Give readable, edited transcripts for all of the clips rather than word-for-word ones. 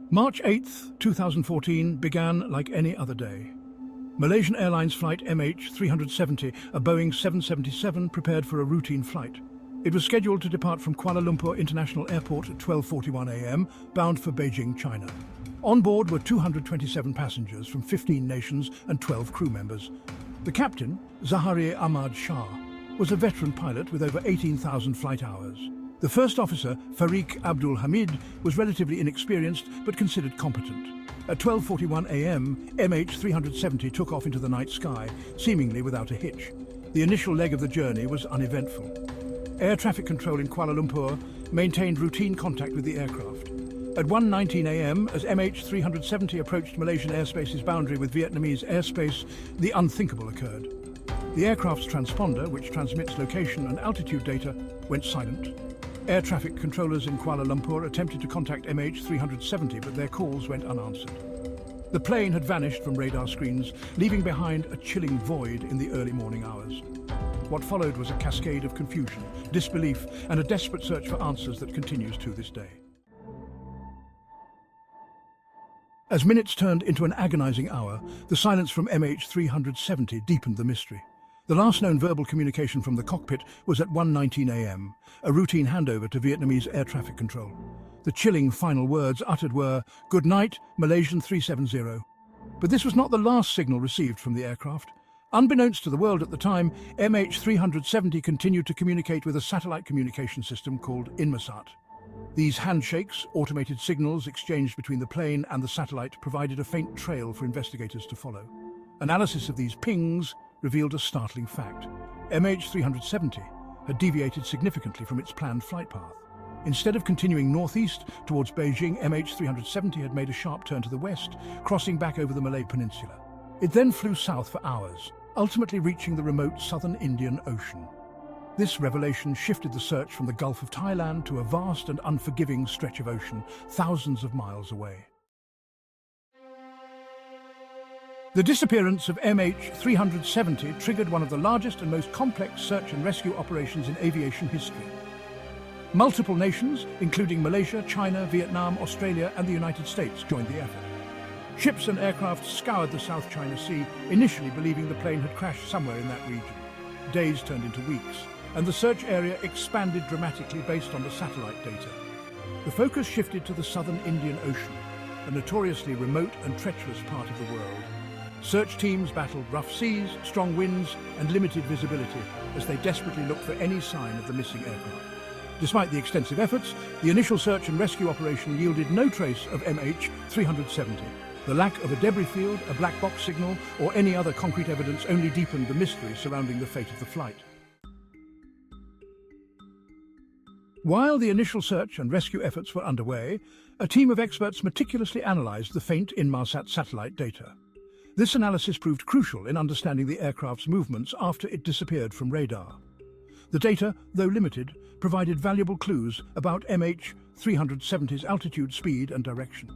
March 8th, 2014 began like any other day. Malaysian Airlines flight MH370, a Boeing 777, prepared for a routine flight. It was scheduled to depart from Kuala Lumpur International Airport at 12:41 a.m., bound for Beijing, China. On board were 227 passengers from 15 nations and 12 crew members. The captain, Zahari Ahmad Shah, was a veteran pilot with over 18,000 flight hours. The first officer, Fariq Abdul Hamid, was relatively inexperienced but considered competent. At 12:41 a.m., MH370 took off into the night sky, seemingly without a hitch. The initial leg of the journey was uneventful. Air traffic control in Kuala Lumpur maintained routine contact with the aircraft. At 1:19 a.m., as MH370 approached Malaysian airspace's boundary with Vietnamese airspace, the unthinkable occurred. The aircraft's transponder, which transmits location and altitude data, went silent. Air traffic controllers in Kuala Lumpur attempted to contact MH370, but their calls went unanswered. The plane had vanished from radar screens, leaving behind a chilling void in the early morning hours. What followed was a cascade of confusion, disbelief, and a desperate search for answers that continues to this day. As minutes turned into an agonizing hour, the silence from MH370 deepened the mystery. The last known verbal communication from the cockpit was at 1:19 a.m., a routine handover to Vietnamese air traffic control. The chilling final words uttered were, "Good night, Malaysian 370. But this was not the last signal received from the aircraft. Unbeknownst to the world at the time, MH370 continued to communicate with a satellite communication system called Inmarsat. These handshakes, automated signals exchanged between the plane and the satellite, provided a faint trail for investigators to follow. Analysis of these pings revealed a startling fact. MH370 had deviated significantly from its planned flight path. Instead of continuing northeast towards Beijing, MH370 had made a sharp turn to the west, crossing back over the Malay Peninsula. It then flew south for hours, ultimately reaching the remote southern Indian Ocean. This revelation shifted the search from the Gulf of Thailand to a vast and unforgiving stretch of ocean, thousands of miles away. The disappearance of MH370 triggered one of the largest and most complex search and rescue operations in aviation history. Multiple nations, including Malaysia, China, Vietnam, Australia, and the United States, joined the effort. Ships and aircraft scoured the South China Sea, initially believing the plane had crashed somewhere in that region. Days turned into weeks, and the search area expanded dramatically based on the satellite data. The focus shifted to the southern Indian Ocean, a notoriously remote and treacherous part of the world. Search teams battled rough seas, strong winds, and limited visibility as they desperately looked for any sign of the missing aircraft. Despite the extensive efforts, the initial search and rescue operation yielded no trace of MH370. The lack of a debris field, a black box signal, or any other concrete evidence only deepened the mystery surrounding the fate of the flight. While the initial search and rescue efforts were underway, a team of experts meticulously analysed the faint Inmarsat satellite data. This analysis proved crucial in understanding the aircraft's movements after it disappeared from radar. The data, though limited, provided valuable clues about MH370's altitude, speed, and direction.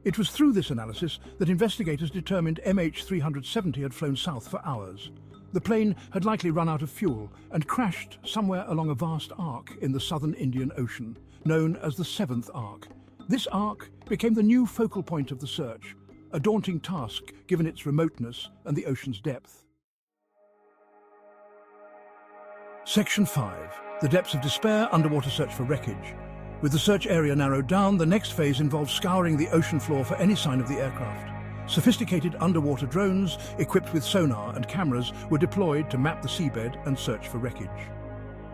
It was through this analysis that investigators determined MH370 had flown south for hours. The plane had likely run out of fuel and crashed somewhere along a vast arc in the southern Indian Ocean, known as the Seventh Arc. This arc became the new focal point of the search, a daunting task given its remoteness and the ocean's depth. Section 5. The depths of despair, underwater search for wreckage. With the search area narrowed down, the next phase involved scouring the ocean floor for any sign of the aircraft. Sophisticated underwater drones, equipped with sonar and cameras, were deployed to map the seabed and search for wreckage.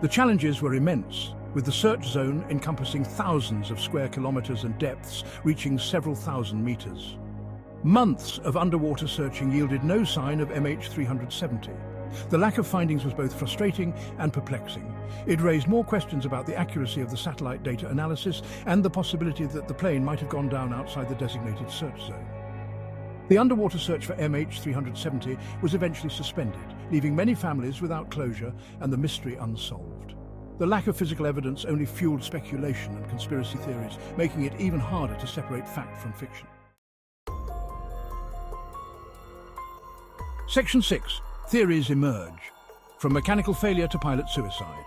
The challenges were immense, with the search zone encompassing thousands of square kilometers and depths reaching several thousand meters. Months of underwater searching yielded no sign of MH370. The lack of findings was both frustrating and perplexing. It raised more questions about the accuracy of the satellite data analysis and the possibility that the plane might have gone down outside the designated search zone. The underwater search for MH370 was eventually suspended, leaving many families without closure and the mystery unsolved. The lack of physical evidence only fueled speculation and conspiracy theories, making it even harder to separate fact from fiction. Section 6. Theories emerge. From mechanical failure to pilot suicide.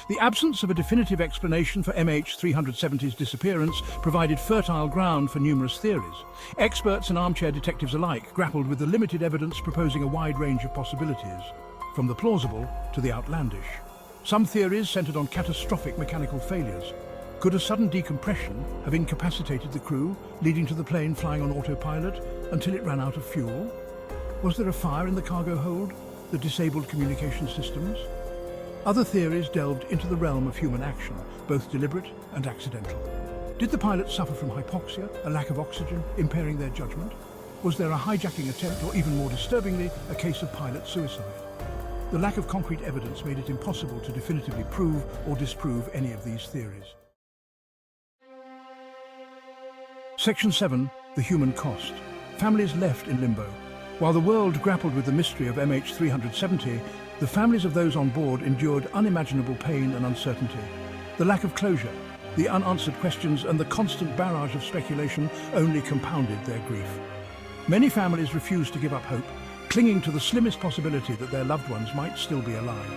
The absence of a definitive explanation for MH370's disappearance provided fertile ground for numerous theories. Experts and armchair detectives alike grappled with the limited evidence, proposing a wide range of possibilities, from the plausible to the outlandish. Some theories centered on catastrophic mechanical failures. Could a sudden decompression have incapacitated the crew, leading to the plane flying on autopilot until it ran out of fuel? Was there a fire in the cargo hold that disabled communication systems? Other theories delved into the realm of human action, both deliberate and accidental. Did the pilots suffer from hypoxia, a lack of oxygen, impairing their judgment? Was there a hijacking attempt, or even more disturbingly, a case of pilot suicide? The lack of concrete evidence made it impossible to definitively prove or disprove any of these theories. Section 7. The human cost. Families left in limbo. While the world grappled with the mystery of MH370, the families of those on board endured unimaginable pain and uncertainty. The lack of closure, the unanswered questions, and the constant barrage of speculation only compounded their grief. Many families refused to give up hope, clinging to the slimmest possibility that their loved ones might still be alive.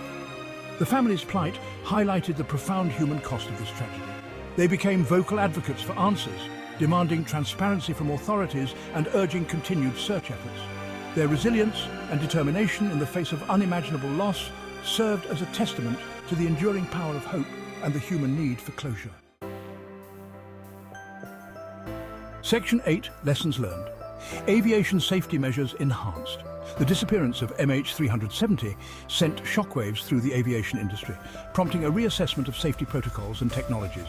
The family's plight highlighted the profound human cost of this tragedy. They became vocal advocates for answers, demanding transparency from authorities and urging continued search efforts. Their resilience and determination in the face of unimaginable loss served as a testament to the enduring power of hope and the human need for closure. Section 8. Lessons learned. Aviation safety measures enhanced. The disappearance of MH370 sent shockwaves through the aviation industry, prompting a reassessment of safety protocols and technologies.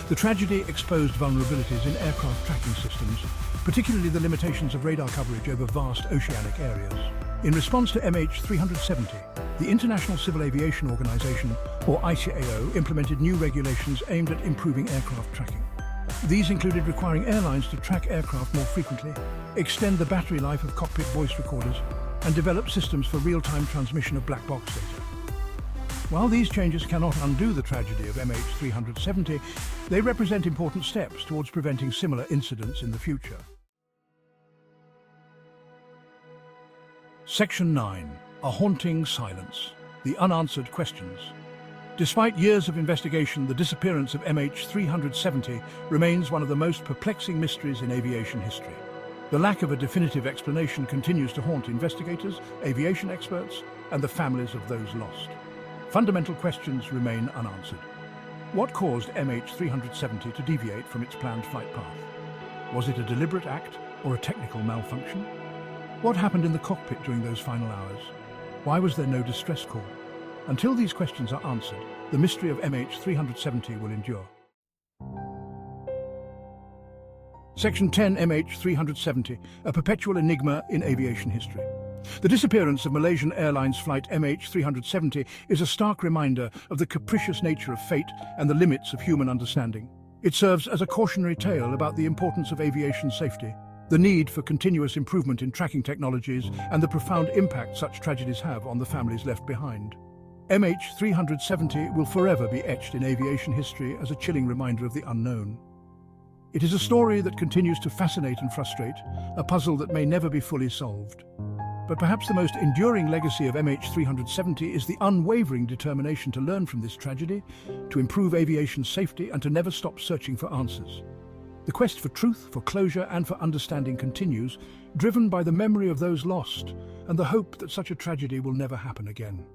The tragedy exposed vulnerabilities in aircraft tracking systems, particularly the limitations of radar coverage over vast oceanic areas. In response to MH370, the International Civil Aviation Organization, or ICAO, implemented new regulations aimed at improving aircraft tracking. These included requiring airlines to track aircraft more frequently, extend the battery life of cockpit voice recorders, and develop systems for real-time transmission of black box data. While these changes cannot undo the tragedy of MH370, they represent important steps towards preventing similar incidents in the future. Section 9. A haunting silence. The unanswered questions. Despite years of investigation, the disappearance of MH370 remains one of the most perplexing mysteries in aviation history. The lack of a definitive explanation continues to haunt investigators, aviation experts, and the families of those lost. Fundamental questions remain unanswered. What caused MH370 to deviate from its planned flight path? Was it a deliberate act or a technical malfunction? What happened in the cockpit during those final hours? Why was there no distress call? Until these questions are answered, the mystery of MH370 will endure. Section 10. MH370, a perpetual enigma in aviation history. The disappearance of Malaysian Airlines flight MH370 is a stark reminder of the capricious nature of fate and the limits of human understanding. It serves as a cautionary tale about the importance of aviation safety, the need for continuous improvement in tracking technologies, and the profound impact such tragedies have on the families left behind. MH370 will forever be etched in aviation history as a chilling reminder of the unknown. It is a story that continues to fascinate and frustrate, a puzzle that may never be fully solved. But perhaps the most enduring legacy of MH370 is the unwavering determination to learn from this tragedy, to improve aviation safety, and to never stop searching for answers. The quest for truth, for closure, and for understanding continues, driven by the memory of those lost and the hope that such a tragedy will never happen again.